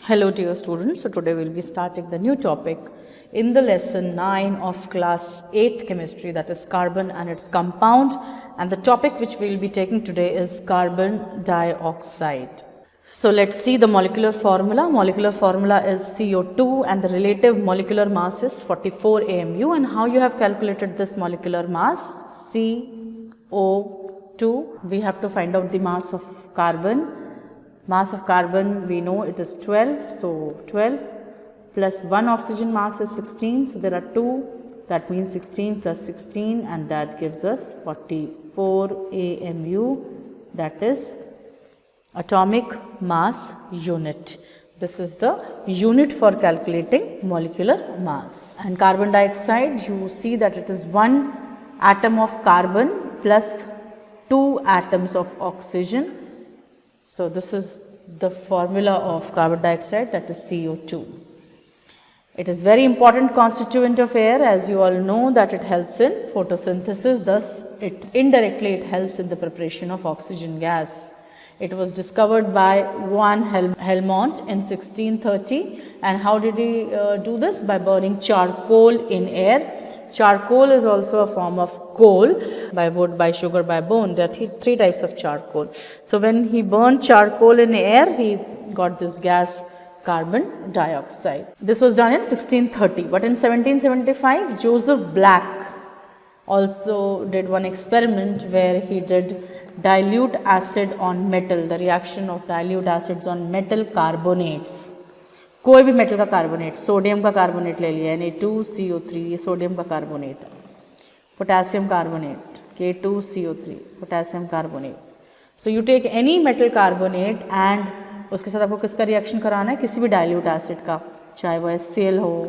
Hello dear students, so today we will be starting the new topic in the lesson 9 of class 8th chemistry, that is carbon and its compound, and the topic which we will be taking today is carbon dioxide. So let's see the molecular formula. Molecular formula is CO2 and the relative molecular mass is 44 AMU, and how you have calculated this molecular mass, CO2, we have to find out the mass of carbon. Mass of carbon we know it is 12, so 12 plus 1 oxygen mass is 16, so there are 2, that means 16 plus 16, and that gives us 44 AMU, that is atomic mass unit. This is the unit for calculating molecular mass. And carbon dioxide, you see that it is 1 atom of carbon plus 2 atoms of oxygen. So this is the formula of carbon dioxide, that is CO2. It is very important constituent of air, as you all know that it helps in photosynthesis, thus it helps in the preparation of oxygen gas. It was discovered by Johann Helmont in 1630, and how did he do this? By burning charcoal in air. Charcoal is also a form of coal, by wood, by sugar, by bone. There are three types of charcoal. So when he burned charcoal in air, he got this gas carbon dioxide. This was done in 1630, but in 1775 Joseph Black also did one experiment where he did dilute acid on metal, the reaction of dilute acids on metal carbonates. कोई भी metal का carbonate, sodium का carbonate ले लिया Na2CO3, ये sodium का carbonate, potassium carbonate K2CO3, potassium carbonate. So you take any metal carbonate and उसके साथ आपको किसका रिएक्शन कराना है? किसी भी डाइल्यूट एसिड का, चाहे वो HCl हो,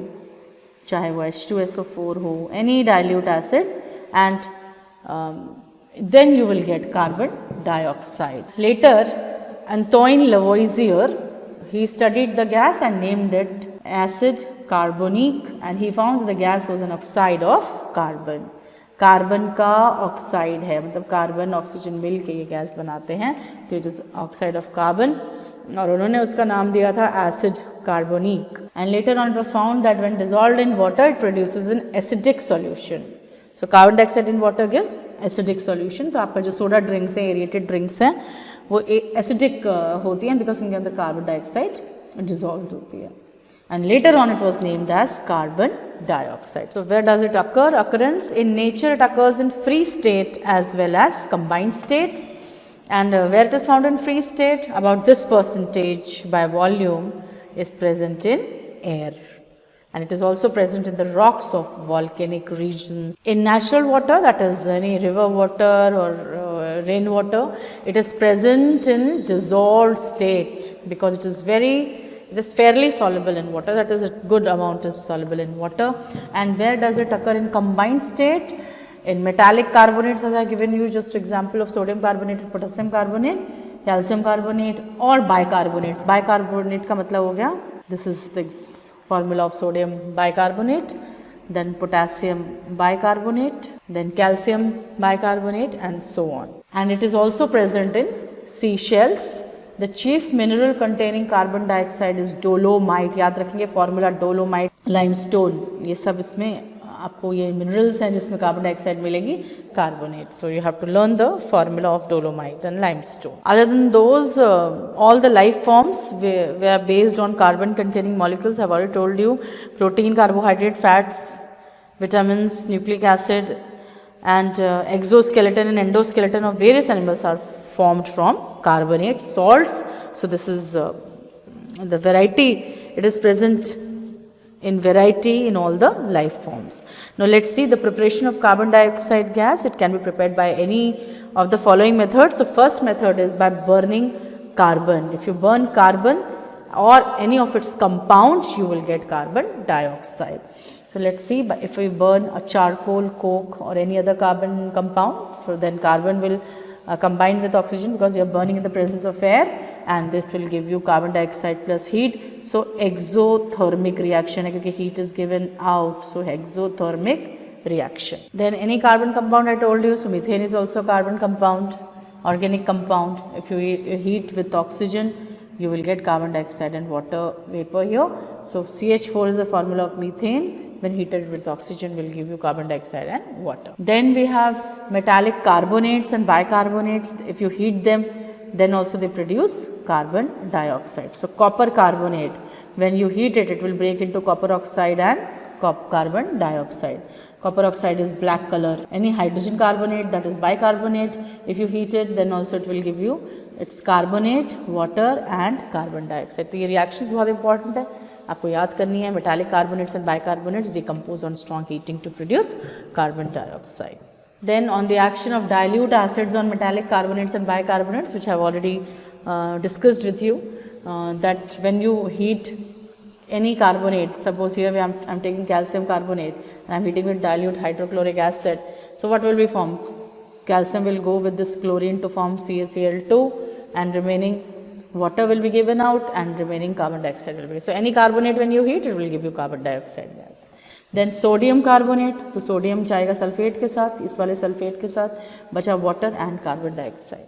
चाहे वो H2SO4 हो, any dilute acid, and then you will get carbon dioxide. Later, Antoine Lavoisier, he studied the gas and named it acid carbonique, and he found that the gas was an oxide of carbon. Carbon का oxide है, मतलब carbon oxygen मिल के ये gas बनाते हैं, तो it is oxide of carbon, और उन्होंने उसका नाम दिया था acid carbonic. And later on it was found that when dissolved in water it produces an acidic solution. So carbon dioxide in water gives acidic solution. तो आपका जो soda drinks है, एरिएटेड ड्रिंक्स हैं, वो एसिडिक होती हैं because उनके अंदर कार्बन डाइऑक्साइड डिसॉल्व होती है. And later on it was named as carbon dioxide. So where does it occur? Occurrence in nature, it occurs in free state as well as combined state. And where it is found in free state, about this percentage by volume is present in air. And it is also present in the rocks of volcanic regions. In natural water, that is any river water or rainwater, it is present in dissolved state because it is fairly soluble in water, that is a good amount is soluble in water. And where does it occur? In combined state, in metallic carbonates, as I have given you just example of sodium carbonate, potassium carbonate, calcium carbonate, or bicarbonates. Bicarbonate का मतलब हो गया, this is the formula of sodium bicarbonate, then potassium bicarbonate, then calcium bicarbonate, and so on. And it is also present in seashells. The chief mineral containing carbon dioxide is dolomite. याद रखेंगे formula dolomite, limestone, ये सब इसमें आपको ये minerals हैं जिसमें carbon dioxide मिलेगी, carbonate. So you have to learn the formula of dolomite and limestone. Other than those, all the life forms were based on carbon containing molecules. I've already told you, protein, carbohydrate, fats, vitamins, nucleic acid, and exoskeleton and endoskeleton of various animals are formed from carbonate. Salts, so this is the variety, it is present in variety in all the life forms. Now let's see the preparation of carbon dioxide gas. It can be prepared by any of the following methods. So first method is by burning carbon. If you burn carbon or any of its compounds, you will get carbon dioxide. So let's see, but if we burn a charcoal, coke, or any other carbon compound, so then carbon will combine with oxygen because you are burning in the presence of air, and this will give you carbon dioxide plus heat. So exothermic reaction है क्योंकि heat is given out, so exothermic reaction. Then any carbon compound I told you, so methane is also a carbon compound, organic compound. If you heat with oxygen, you will get carbon dioxide and water vapor here. So CH4 is the formula of methane. When heated with oxygen will give you carbon dioxide and water. Then we have metallic carbonates and bicarbonates. If you heat them, then also they produce carbon dioxide. So copper carbonate, when you heat it, it will break into copper oxide and carbon dioxide. Copper oxide is black color. Any hydrogen carbonate, that is bicarbonate, if you heat it, then also it will give you its carbonate, water and carbon dioxide. तो ये reactions बहुत important है, आपको याद करनी है. Metallic carbonates and bicarbonates decompose on strong heating to produce carbon dioxide. Then on the action of dilute acids on metallic carbonates and bicarbonates, which I have already discussed with you, that when you heat any carbonate, suppose here I am taking calcium carbonate and I am heating with dilute hydrochloric acid. So what will be formed? Calcium will go with this chlorine to form CaCl2 and remaining water will be given out and remaining carbon dioxide will be. So any carbonate when you heat, it will give you carbon dioxide gas. Then sodium carbonate, तो sodium जाएगा sulphate के साथ, इस वाले sulphate के साथ बचा water and carbon dioxide.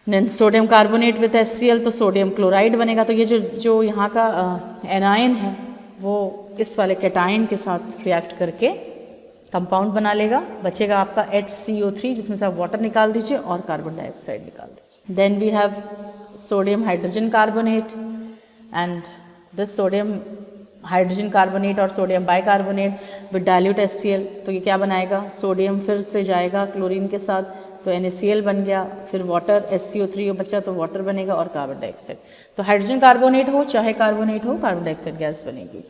Then sodium carbonate with HCl, तो sodium chloride बनेगा. तो ये जो यहाँ का एनायन है वो इस वाले कैटायन के साथ रिएक्ट करके कंपाउंड बना लेगा. बचेगा आपका HCO3 जिसमें से आप वाटर निकाल दीजिए और कार्बन डाइऑक्साइड निकाल दीजिए. Then we have sodium hydrogen carbonate and this sodium hydrogen carbonate और sodium bicarbonate with dilute HCl. तो ये क्या बनाएगा? सोडियम फिर से जाएगा क्लोरीन के साथ तो NaCl बन गया, फिर वाटर HCO3 बचा तो वाटर बनेगा और कार्बन डाइऑक्साइड. तो हाइड्रोजन कार्बोनेट हो चाहे कार्बोनेट हो, कार्बन डाइऑक्साइड गैस बनेगी.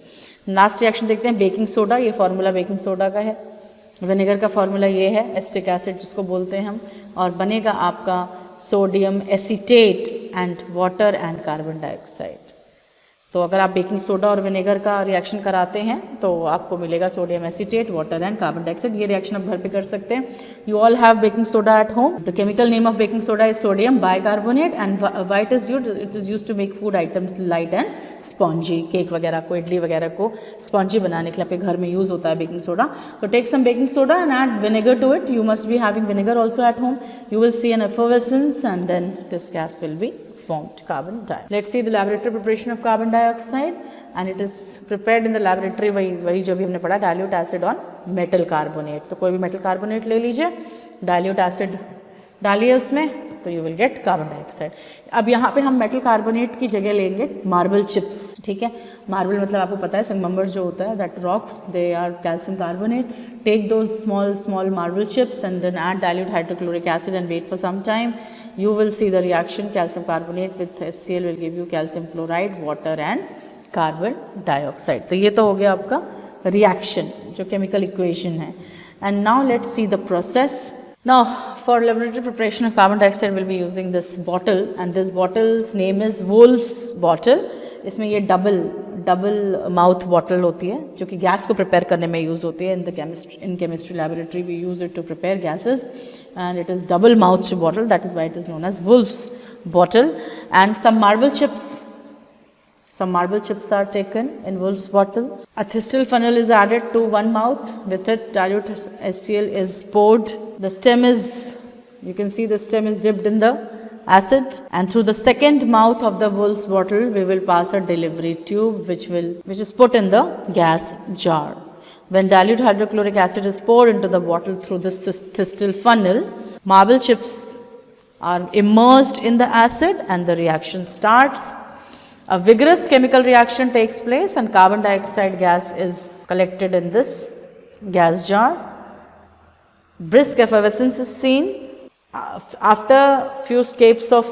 लास्ट रिएक्शन देखते हैं बेकिंग सोडा. ये फार्मूला बेकिंग सोडा का है. विनेगर का फार्मूला ये है, एसिटिक एसिड जिसको बोलते हैं हम, और बनेगा आपका sodium acetate and water and carbon dioxide. तो अगर आप बेकिंग सोडा और विनेगर का रिएक्शन कराते हैं तो आपको मिलेगा sodium acetate, water and carbon dioxide. ये रिएक्शन आप घर पे कर सकते हैं. You all have baking soda at home. The chemical name of baking soda is sodium bicarbonate and why it is used to make food items light and spongy. Cake वगैरह को, इडली वगैरह को स्पॉन्जी बनाने के लिए आपके घर में यूज होता है बेकिंग सोडा. तो take some baking soda and add vinegar to it. You must be having vinegar also at home. You will see an effervescence and then this gas will be formed, carbon dioxide. Let's see the laboratory preparation of carbon dioxide, and it is prepared in the laboratory. वही जो भी हमने पढ़ा, dilute acid on metal carbonate. तो कोई भी metal carbonate ले लीजिए, dilute acid डालिए उसमें, तो you will get carbon dioxide. अब यहाँ पे हम metal carbonate की जगह लेंगे marble chips. ठीक है, marble मतलब आपको पता है संगमरमर जो होता है, that rocks, they are calcium carbonate. Take those small marble chips and then add dilute hydrochloric acid and wait for some time. You will see the reaction. Calcium carbonate with HCl will give you calcium chloride, water and carbon dioxide. तो ये तो हो गया आपका reaction जो chemical equation है. And now let's see the process. Now for laboratory preparation of carbon dioxide we'll be using this bottle, and this bottle's name is Wolf's bottle. इसमें ये डबल माउथ बॉटल होती है जो कि gas को prepare करने में यूज़ होती है. In chemistry laboratory we use it to prepare gases and it is double mouthed bottle, that is why it is known as Wolf's bottle. And some marble chips are taken in Wolf's bottle. A thistle funnel is added to one mouth. With it dilute HCl is poured. The stem is, you can see the stem is dipped in the acid, and through the second mouth of the Wolf's bottle we will pass a delivery tube which is put in the gas jar. When dilute hydrochloric acid is poured into the bottle through this thistle funnel, marble chips are immersed in the acid and the reaction starts. A vigorous chemical reaction takes place and carbon dioxide gas is collected in this gas jar. Brisk effervescence is seen. After few escapes of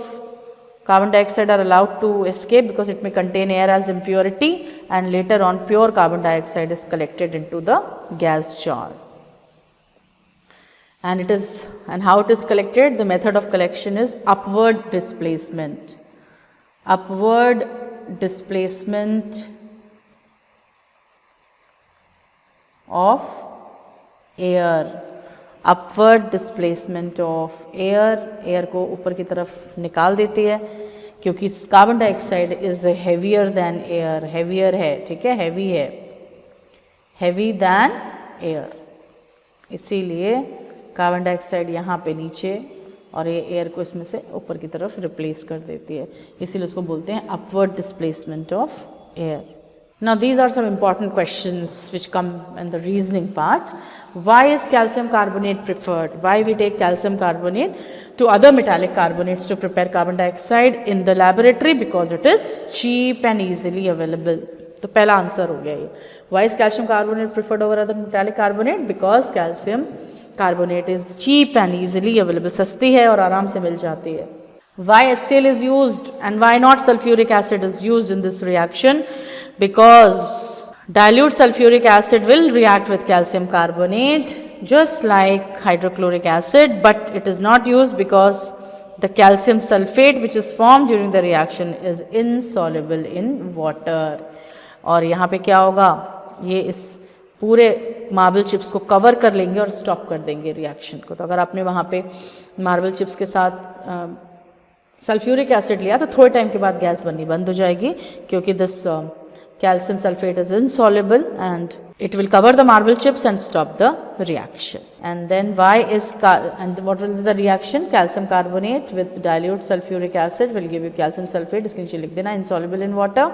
carbon dioxide are allowed to escape because it may contain air as impurity, and later on pure carbon dioxide is collected into the gas jar. And how it is collected? The method of collection is upward displacement. Upward displacement of air. Upward displacement of air को ऊपर की तरफ निकाल देती है क्योंकि carbon dioxide is heavier than air. Heavier है, ठीक है, हैवी है, हैवी देन एयर. इसीलिए कार्बन डाइऑक्साइड यहाँ पे नीचे और ये एयर को इसमें से ऊपर की तरफ रिप्लेस कर देती है, इसीलिए उसको बोलते हैं upward displacement of air. Now these are some important questions which come in the reasoning part. Why is calcium carbonate preferred? Why we take calcium carbonate to other metallic carbonates to prepare carbon dioxide in the laboratory? Because it is cheap and easily available. तो पहला answer हो गया ये. Why is calcium carbonate preferred over other metallic carbonate? Because calcium carbonate is cheap and easily available. सस्ती है और आराम से मिल जाती है. Why HCl is used and why not sulfuric acid is used in this reaction? Because dilute sulfuric acid will react with calcium carbonate just like hydrochloric acid, but it is not used because the calcium sulfate which is formed during the reaction is insoluble in water. और यहाँ पे क्या होगा, ये इस पूरे marble chips को cover कर लेंगे और स्टॉप कर देंगे रिएक्शन को. तो अगर आपने वहाँ पे मार्बल चिप्स के साथ सल्फ्यूरिक एसिड लिया तो थोड़े टाइम के बाद गैस बननी बंद हो जाएगी, क्योंकि this calcium sulfate is insoluble and it will cover the marble chips and stop the reaction. And then and what will be the reaction? Calcium carbonate with dilute sulfuric acid will give you calcium sulfate. इसके नीचे लिख देना insoluble in water.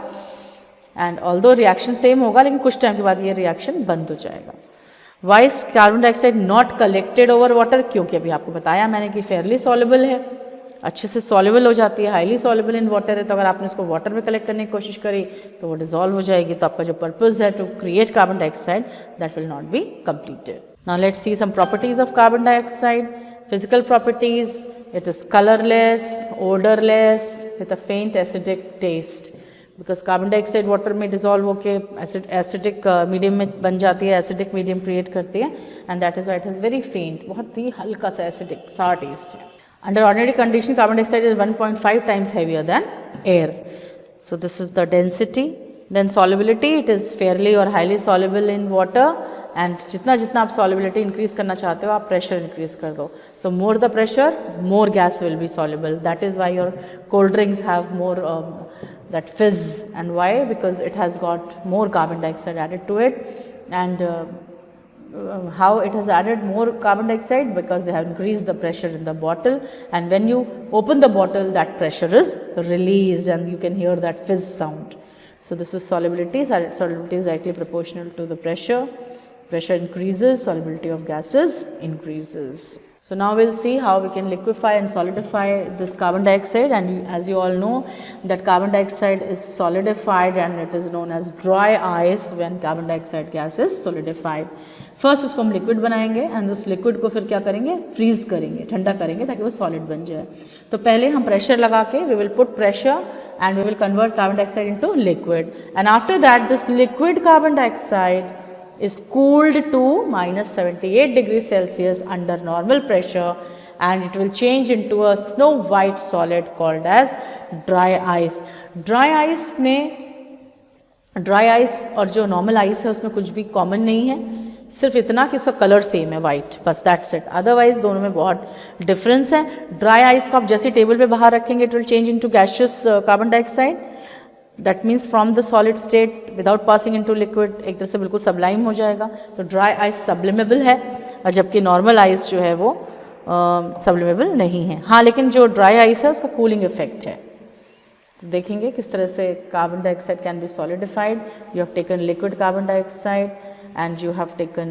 And although reaction same होगा, लेकिन कुछ time के बाद ये reaction बंद हो जाएगा. Why is carbon dioxide not collected over water? क्योंकि अभी आपको बताया मैंने कि fairly soluble है, अच्छे से सॉल्युबल हो जाती है, हाईली सॉल्युबल इन वाटर है. तो अगर आपने इसको वाटर में कलेक्ट करने की कोशिश करी तो वो डिजॉल्व हो जाएगी. तो आपका जो पर्पस है to create carbon dioxide, that will not be completed. Now let's see some properties of carbon dioxide. Physical properties, it is colourless, odourless, with a faint acidic taste. Because carbon dioxide water में dissolve होके acidic medium में बन जाती है, acidic medium create करती है, and that is why it is very faint, बहुत ही हल्का सा एसिडिक सा टेस्ट है. Under ordinary condition, carbon dioxide is 1.5 times heavier than air. So this is the density. Then solubility, it is fairly or highly soluble in water. And जितना जितना आप solubility increase करना चाहते हो, आप pressure increase कर दो. So more the pressure, more gas will be soluble. That is why your cold drinks have more that fizz. And why? Because it has got more carbon dioxide added to it. And how it has added more carbon dioxide? Because they have increased the pressure in the bottle, and when you open the bottle, that pressure is released and you can hear that fizz sound. So this is solubility. Solubility is directly proportional to the pressure. Pressure increases, solubility of gases increases. So now we'll see how we can liquefy and solidify this carbon dioxide. And as you all know that carbon dioxide is solidified and it is known as dry ice when carbon dioxide gas is solidified. First उसको हम liquid बनाएंगे and उस liquid को फिर क्या करेंगे, freeze करेंगे, ठंडा करेंगे ताकि वो सॉलिड बन जाए. तो पहले हम प्रेशर लगा के we will put pressure and we will convert carbon dioxide into liquid. And after that this liquid carbon dioxide is cooled to -78 degrees Celsius under normal pressure, and it will change into a snow white solid called as dry ice. Dry ice में dry ice और जो normal ice है उसमें कुछ भी common नहीं है, सिर्फ इतना कि उसका कलर सेम है वाइट, बस दैट्स इट. अदरवाइज दोनों में बहुत डिफरेंस है. ड्राई आइस को आप जैसे टेबल पे बाहर रखेंगे it will change into gaseous carbon dioxide. That means from the solid state without passing into liquid एक तरह से बिल्कुल सबलाइम हो जाएगा. तो ड्राई आइस सब्लिमेबल है और जबकि नॉर्मल आइस जो है वो सब्लिमेबल नहीं है. हाँ, लेकिन जो ड्राई आइस है उसका कूलिंग इफेक्ट है. तो देखेंगे किस तरह से carbon dioxide can be solidified. You have taken liquid carbon dioxide and you have taken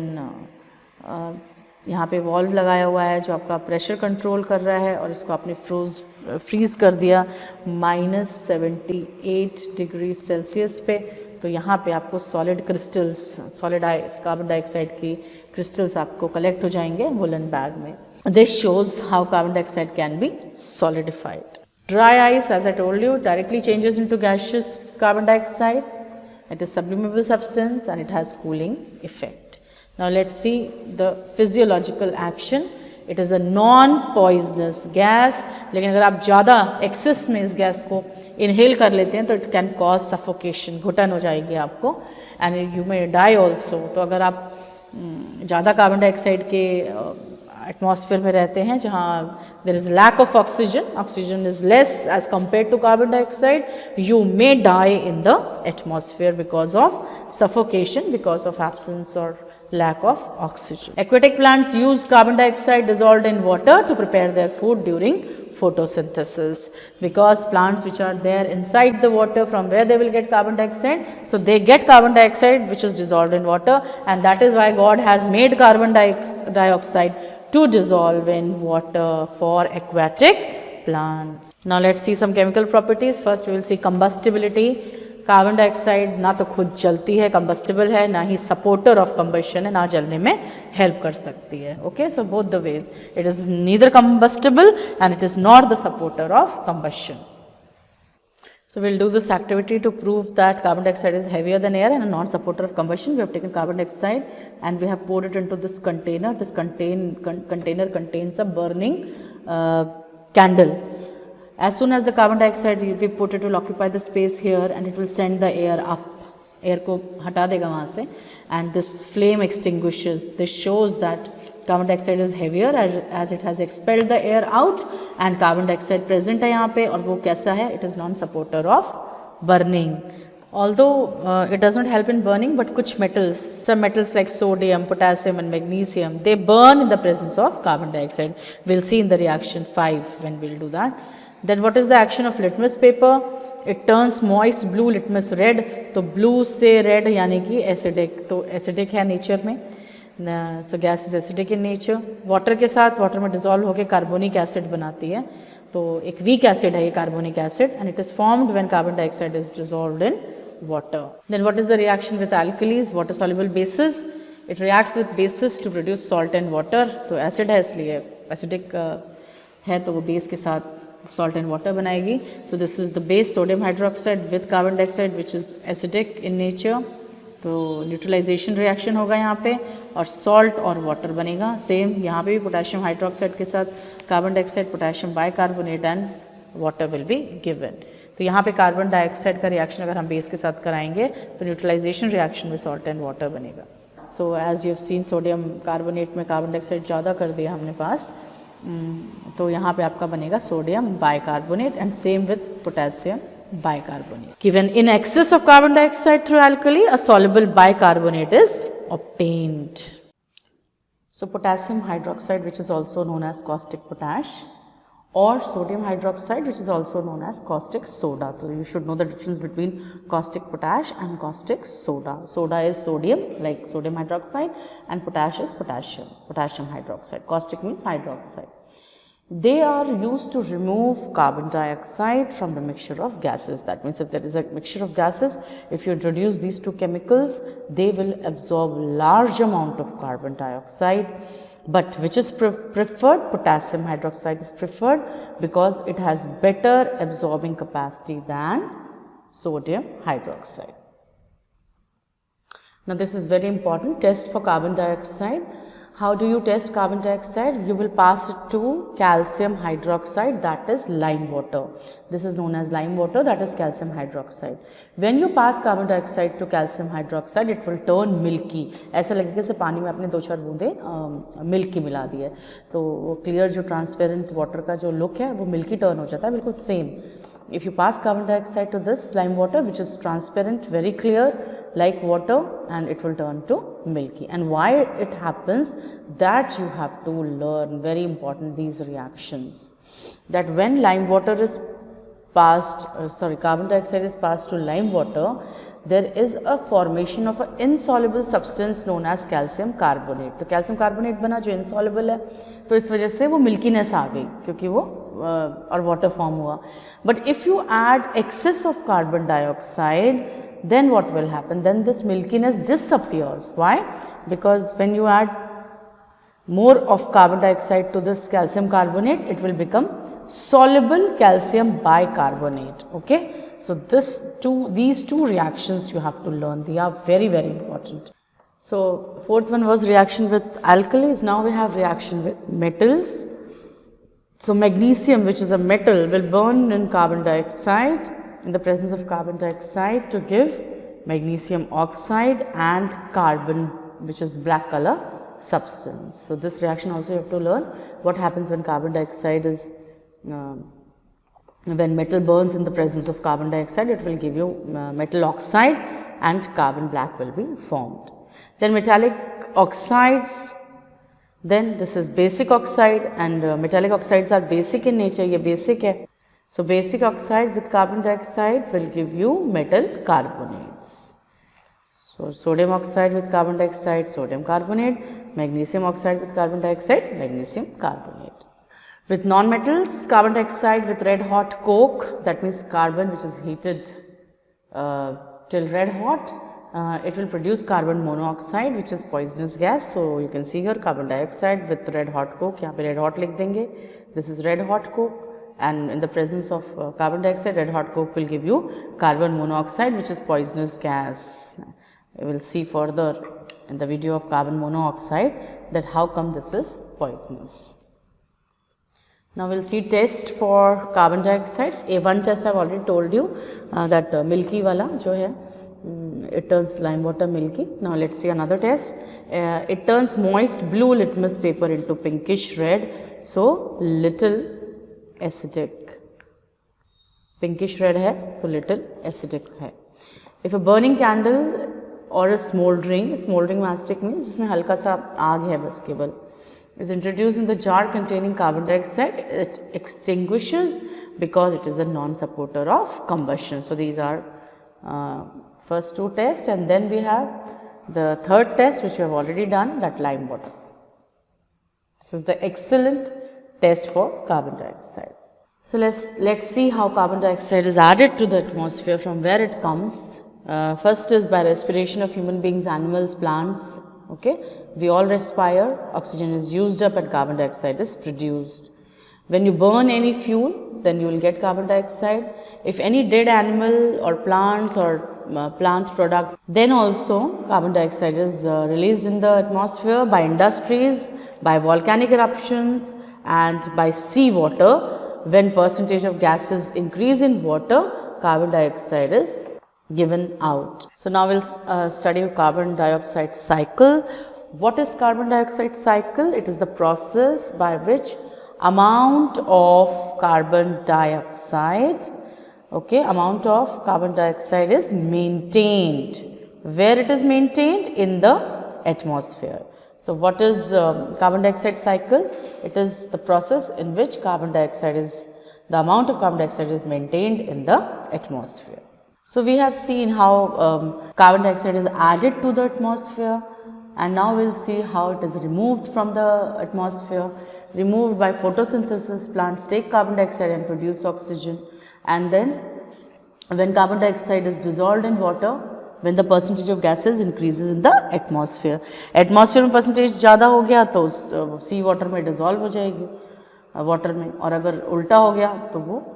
यहाँ पे वॉल्व लगाया हुआ है जो आपका प्रेशर कंट्रोल कर रहा है, और इसको आपने फ्रीज कर दिया -78 डिग्री सेल्सियस पे. तो यहाँ पे आपको solid crystals, solid carbon dioxide की क्रिस्टल्स आपको कलेक्ट हो जाएंगे वुलन बैग में. This shows how carbon dioxide can be solidified. Dry ice, as I told you, directly changes into gaseous carbon dioxide. It is sublimable substance and it has cooling effect. Now let's see the physiological action. It is a non-poisonous gas. लेकिन अगर आप ज़्यादा access में इस gas को inhale कर लेते हैं तो इट कैन कॉज सफोकेशन, घुटन हो जाएगी आपको, and you may die also. तो अगर आप ज़्यादा कार्बन डाइऑक्साइड के एटमॉस्फेयर में रहते हैं जहाँ there is lack of oxygen, oxygen is less as compare to carbon dioxide, you may die in the atmosphere because of suffocation, because of absence और lack of oxygen. Aquatic plants use carbon dioxide dissolved in water to prepare their food during photosynthesis, because plants which are there inside the water, from where they will get carbon dioxide, so they get carbon dioxide which is dissolved in water, and that is why God has made carbon dioxide to dissolve in water for aquatic plants. Now let's see some chemical properties. First we will see combustibility. Carbon dioxide ना तो खुद जलती है, combustible है, ना ही supporter of combustion है, ना जलने में हेल्प कर सकती है. Okay, so both the ways it is neither combustible and it is not the supporter of combustion. So we'll do this activity to prove that carbon dioxide is heavier than air and a non-supporter of combustion. We have taken carbon dioxide and we have poured it into this container. This container contains a burning candle. As soon as the carbon dioxide we put, it will occupy the space here and it will send the air up. Air को हटा देगा वहाँ से, and this flame extinguishes. This shows that carbon dioxide is heavier as it has expelled the air out, and carbon dioxide present है यहाँ पे, और वो कैसा है? It is non-supporter of burning. Although it does not help in burning, but कुछ metals, some metals like sodium, potassium and magnesium, they burn in the presence of carbon dioxide. We'll see in the reaction 5 when we'll do that. Then what is the action of litmus paper? It turns moist blue litmus red. तो blue से red यानी कि acidic, तो acidic है nature में. So gas is acidic in nature. Water के साथ, water में dissolve होके carbonic acid बनाती है. तो एक weak acid है ये carbonic acid, and it is formed when carbon dioxide is dissolved in water. Then what is the reaction with alkalis, water soluble bases? It reacts with bases to produce salt and water. तो acid है इसलिए acidic है, तो वो base के साथ salt and water बनाएगी. So this is the base sodium hydroxide with carbon dioxide which is acidic in nature. तो न्यूट्रलाइजेशन रिएक्शन होगा यहाँ पे और सॉल्ट और वाटर बनेगा. सेम यहाँ पे भी पोटेशियम हाइड्रोक्साइड के साथ carbon dioxide, potassium bicarbonate and water will be given. तो यहाँ पे कार्बन डाइऑक्साइड का रिएक्शन अगर हम बेस के साथ कराएंगे तो न्यूट्रलाइजेशन रिएक्शन में सॉल्ट एंड वाटर बनेगा. So as you have seen sodium carbonate में कार्बन डाइऑक्साइड ज़्यादा कर दिया हमने पास, तो यहाँ पे आपका बनेगा sodium bicarbonate and same with potassium bicarbonate. Given in excess of carbon dioxide through alkali, a soluble bicarbonate is obtained. So potassium hydroxide, which is also known as caustic potash, or sodium hydroxide, which is also known as caustic soda. So you should know the difference between caustic potash and caustic soda. Soda is sodium, like sodium hydroxide, and potash is potassium hydroxide. Caustic means hydroxide. They are used to remove carbon dioxide from the mixture of gases. That means if there is a mixture of gases, if you introduce these two chemicals, they will absorb large amount of carbon dioxide. But which is preferred? Potassium hydroxide is preferred because it has better absorbing capacity than sodium hydroxide. Now this is very important test for carbon dioxide. How do you test carbon dioxide? You will pass it to calcium hydroxide, that is lime water. This is known as lime water, that is calcium hydroxide. When you pass carbon dioxide to calcium hydroxide, it will turn milky. ऐसा लगेगा जैसे पानी में आपने 2-4 बूंदे milk की मिला दी है, तो वो क्लियर जो ट्रांसपेरेंट वाटर का जो लुक है वो मिल्की टर्न हो जाता है, बिल्कुल same. If you pass carbon dioxide to this lime water, which is transparent, very clear, like water, and it will turn to milky. And why it happens, that you have to learn, very important, these reactions. That when lime water is passed, carbon dioxide is passed to lime water, there is a formation of an insoluble substance known as calcium carbonate. तो calcium carbonate बना जो insoluble है, तो इस वजह से वो milkiness आ गई, क्योंकि वो और water form हुआ. But if you add excess of carbon dioxide, then what will happen? Then this milkiness disappears. Why? Because when you add more of carbon dioxide to this calcium carbonate, it will become soluble calcium bicarbonate. Okay, so these two reactions you have to learn. They are very, very important. So fourth one was reaction with alkalis. Now we have reaction with metals. So magnesium, which is a metal, will burn in carbon dioxide, in the presence of carbon dioxide, to give magnesium oxide and carbon, which is black color substance. So this reaction also you have to learn. What happens when carbon dioxide is, when metal burns in the presence of carbon dioxide, it will give you metal oxide and carbon black will be formed. Then metallic oxides, then this is basic oxide, and metallic oxides are basic in nature, ये basic है. So basic oxide with carbon dioxide will give you metal carbonates. So sodium oxide with carbon dioxide, sodium carbonate, magnesium oxide with carbon dioxide, magnesium carbonate. With non-metals, carbon dioxide with red hot coke, that means carbon which is heated till red hot, it will produce carbon monoxide which is poisonous gas. So you can see here carbon dioxide with red hot coke, यहाँ पे red hot लिख देंगे, this is red hot coke, and in the presence of carbon dioxide, red hot coke will give you carbon monoxide which is poisonous gas. We will see further in the video of carbon monoxide that how come this is poisonous. Now we will see test for carbon dioxide. One test I have already told you, that milky wala jo hai, it turns lime water milky. Now let us see another test. It turns moist blue litmus paper into pinkish red, so little acidic. Pinkish red hai, so little acidic hai. If a burning candle or a smoldering mastic means जिसमें हल्का सा आग है बस केवल, is introduced in the jar containing carbon dioxide, it extinguishes because it is a non-supporter of combustion. So these are first two tests, and then we have the third test which we have already done, that lime water. This is the excellent test for carbon dioxide. So let's see how carbon dioxide is added to the atmosphere, from where it comes. First is by respiration of human beings, animals, plants. Okay, we all respire, oxygen is used up and carbon dioxide is produced. When you burn any fuel, then you will get carbon dioxide. If any dead animal or plants or plant products, then also carbon dioxide is released in the atmosphere by industries, by volcanic eruptions, and by sea water. When percentage of gases increase in water, carbon dioxide is given out. So now we will study carbon dioxide cycle. What is carbon dioxide cycle? It is the process by which amount of carbon dioxide, amount of carbon dioxide is maintained. Where it is maintained? In the atmosphere. So what is carbon dioxide cycle? It is the process in which the amount of carbon dioxide is maintained in the atmosphere. So we have seen how carbon dioxide is added to the atmosphere, and now we will see how it is removed from the atmosphere. Removed by photosynthesis, plants take carbon dioxide and produce oxygen, and then when carbon dioxide is dissolved in water, when the percentage of gases increases in the atmosphere. Atmosphere में percentage ज़्यादा हो गया तो sea water में dissolve हो जाएगी water में, और अगर उल्टा हो गया तो वो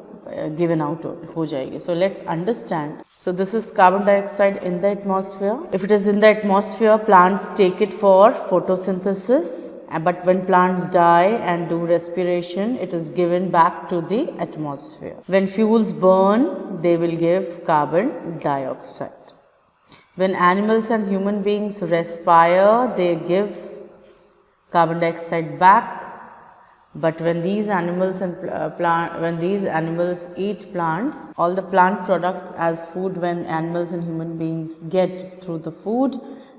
given out हो जाएगी. So let's understand. So this is carbon dioxide in the atmosphere. If it is in the atmosphere, plants take it for photosynthesis, but when plants die and do respiration, it is given back to the atmosphere. When fuels burn, they will give carbon dioxide. When animals and human beings respire, they give carbon dioxide back. But when these animals eat plants, all the plant products as food, when animals and human beings get through the food,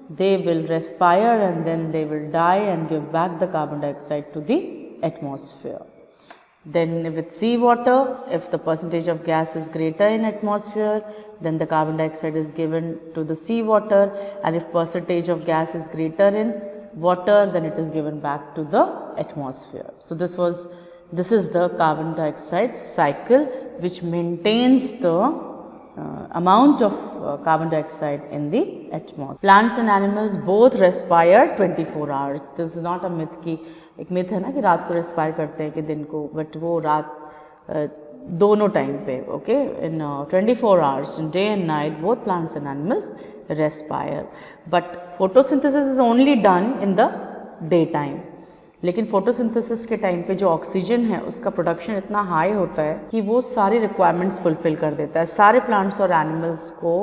they will respire and then they will die and give back the carbon dioxide to the atmosphere. Then with sea water, if the percentage of gas is greater in atmosphere, then the carbon dioxide is given to the sea water, and if percentage of gas is greater in water, then it is given back to the atmosphere. So this is the carbon dioxide cycle, which maintains the amount of carbon dioxide in the atmosphere. Plants and animals both respire 24 hours. This is not a myth कि एक myth है ना कि रात को respire करते हैं कि दिन को, but वो रात दोनों टाइम पे, in 24 hours, in day and night, both plants and animals respire. But photosynthesis is only done in the daytime. लेकिन फोटोसिंथेसिस के टाइम पे जो ऑक्सीजन है उसका प्रोडक्शन इतना हाई होता है कि वो सारी रिक्वायरमेंट्स फुलफिल कर देता है, सारे प्लांट्स और एनिमल्स को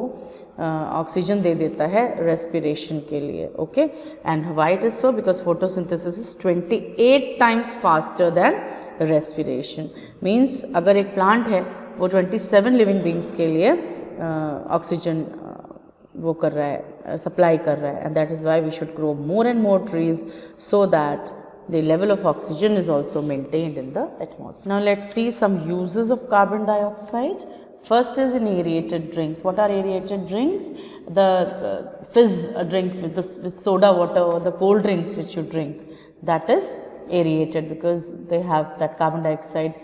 ऑक्सीजन दे देता है रेस्पिरेशन के लिए. Okay, and why it is so? Because photosynthesis is 28 times faster than respiration. Means अगर एक प्लांट है वो 27 लिविंग बींग्स के लिए ऑक्सीजन वो कर रहा है, सप्लाई कर रहा है, and that is why we should grow more and more trees so that the level of oxygen is also maintained in the atmosphere. Now let's see some uses of carbon dioxide. First is in aerated drinks. What are aerated drinks? The fizz drink with soda water or the cold drinks which you drink, that is aerated because they have that carbon dioxide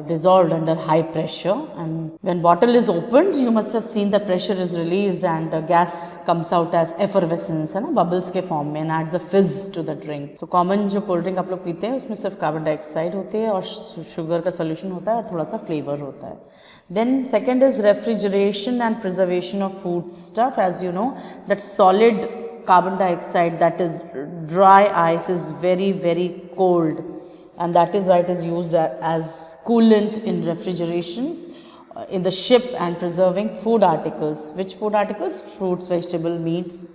dissolved under high pressure, and when bottle is opened you must have seen the pressure is released and gas comes out as effervescence है ना, bubbles के form में, and adds a fizz to the drink. So common जो cold drink आप लोग पीते हैं उसमें सिर्फ carbon dioxide होती है और sugar का solution होता है और थोड़ा सा flavor होता है. Then second is refrigeration and preservation of food stuff. As you know that solid carbon dioxide, that is dry ice, is very cold, and that is why it is used as coolant in refrigerations in the ship and preserving food articles. Which food articles? Fruits, vegetable, meats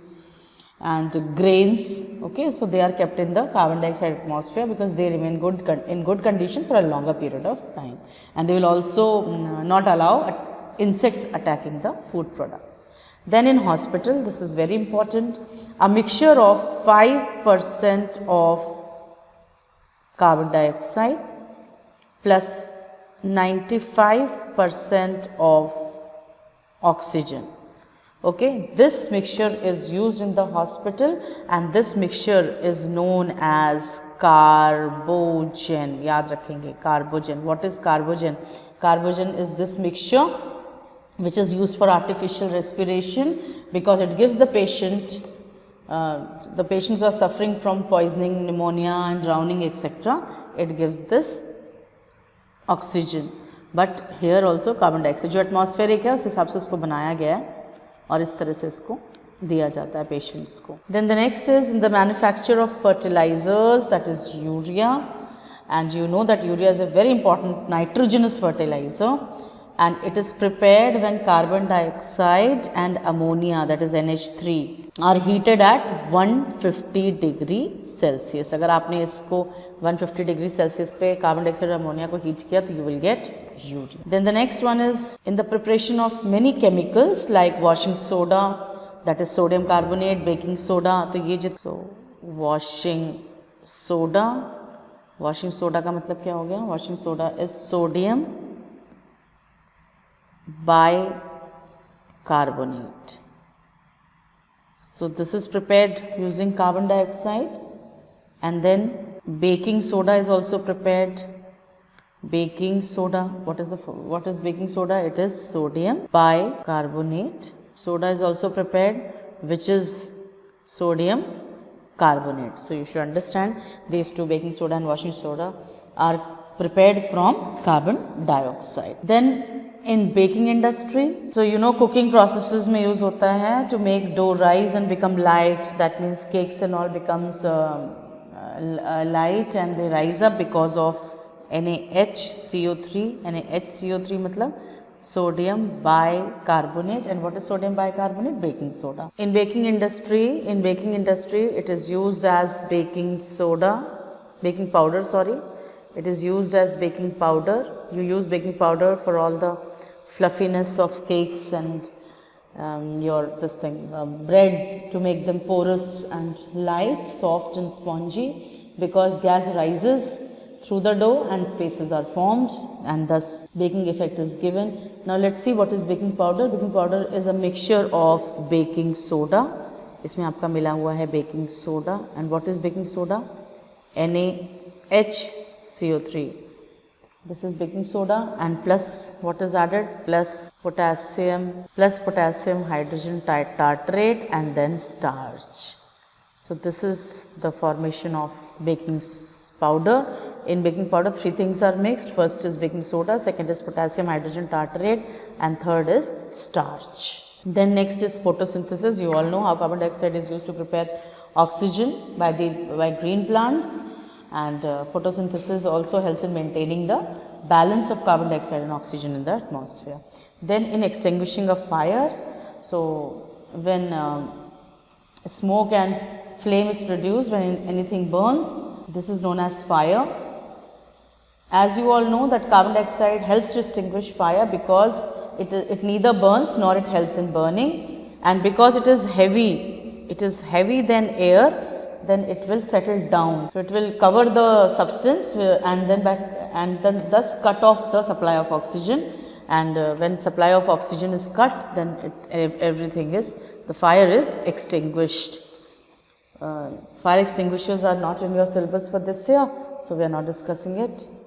and grains. Okay, so they are kept in the carbon dioxide atmosphere because they remain in good condition for a longer period of time, and they will also not allow insects attacking the food products. Then in hospital, this is very important, a mixture of 5% of carbon dioxide plus 95% of oxygen. Okay, this mixture is used in the hospital, and this mixture is known as carbogen. याद रखेंगे carbogen. What is carbogen? Carbogen is this mixture which is used for artificial respiration because it gives the patient, the patients who are suffering from poisoning, pneumonia and drowning etc. It gives this oxygen. But here also carbon dioxide जो atmospheric है उस हिसाब से उसको बनाया गया है और इस तरह से इसको दिया जाता है पेशेंट्स को. Then the next is in the manufacture of fertilizers, that is urea, and you know that urea is a very important nitrogenous fertilizer, and it is prepared when carbon dioxide and ammonia, that is NH3, are heated at 150 degree Celsius. अगर आपने इसको 150 degree Celsius पे carbon dioxide और ammonia को heat किया तो you will get urea. Then the next one is in the preparation of many chemicals like washing soda, that is sodium carbonate, baking soda. तो ये जो washing soda का मतलब क्या हो गया? Washing soda is sodium bicarbonate. So this is prepared using carbon dioxide, and then baking soda is also prepared. Baking soda, what is baking soda? It is sodium bicarbonate. Soda is also prepared, which is sodium carbonate. So you should understand these two, baking soda and washing soda, are prepared from carbon dioxide. Then in baking industry, so you know cooking processes में use होता है to make dough rise and become light. That means cakes and all becomes light and they rise up because of NaHCO3. NaHCO3 मतलब sodium bicarbonate. And what is sodium bicarbonate? Baking soda. In baking industry, it is used as baking powder. It is used as baking powder. You use baking powder for all the fluffiness of cakes and breads, to make them porous and light, soft and spongy, because gas rises through the dough and spaces are formed and thus baking effect is given. Now let's see what is baking powder. Baking powder is a mixture of baking soda. इसमें आपका मिला हुआ है baking soda. And what is baking soda? NaHCO3. This is baking soda, and plus what is added? Plus potassium hydrogen tartrate and then starch. So this is the formation of baking powder. In baking powder, three things are mixed. First is baking soda, second is potassium hydrogen tartrate, and third is starch. Then next is photosynthesis. You all know how carbon dioxide is used to prepare oxygen by green plants. And photosynthesis also helps in maintaining the balance of carbon dioxide and oxygen in the atmosphere. Then in extinguishing a fire, so when smoke and flame is produced, when anything burns, this is known as fire. As you all know that carbon dioxide helps to extinguish fire because it neither burns nor it helps in burning, and because it is heavy than air, then it will settle down. So it will cover the substance and then thus cut off the supply of oxygen, and when supply of oxygen is cut, then the fire is extinguished. Fire extinguishers are not in your syllabus for this year, so we are not discussing it.